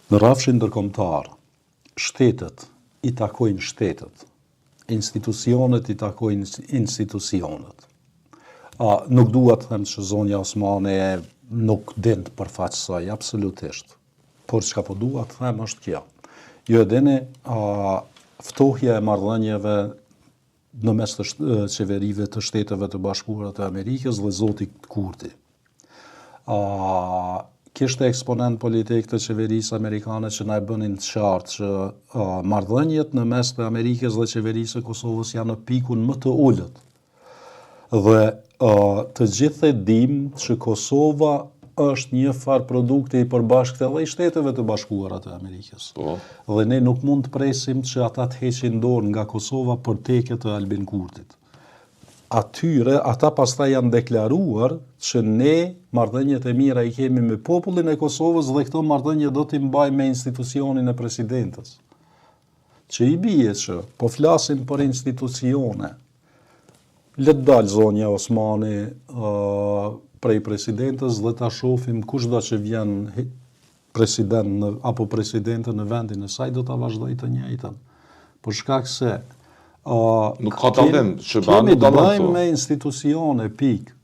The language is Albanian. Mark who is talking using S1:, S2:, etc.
S1: Në rrafshin ndërkombëtar, shtetet i takojnë shtetet, institucionet i takojnë institucionet. Nuk dua të them që zonja Osmani nuk din të përfaqësoj, absolutisht. Por çka po dua të them është kjo. Ju e dini, ftohja e marrëdhënieve në mes të qeverive të Shteteve të Bashkuara të Amerikës dhe zoti Kurti. Kishte eksponent politik të qeverisë amerikane që na e bënin të qartë që marrëdhëniet në mes të Amerikës dhe qeverisë së Kosovës janë në pikun më të ulët. Dhe të gjithë e dim që Kosova është një farë produkti i përbashkët edhe i Shteteve të Bashkuara të Amerikës. Dhe ne nuk mund të presim që ata të heqin dorë nga Kosova për teket të Albin Kurtit. Ata pastaj janë deklaruar që ne marrëdhëniet e mira i kemi me popullin e Kosovës dhe këto marrëdhënie do t'i mbajmë me institucionin e presidentës. Që i bie që po flasim për institucione. Le të dalë zonja Osmani prej presidentës dhe ta shohim kush do që vjen president apo presidente në vendin e saj do ta vazhdojë të njëjtën. Për shkak se
S2: nuk ka dallim,
S1: kemi të bëjmë me institucione, pikë.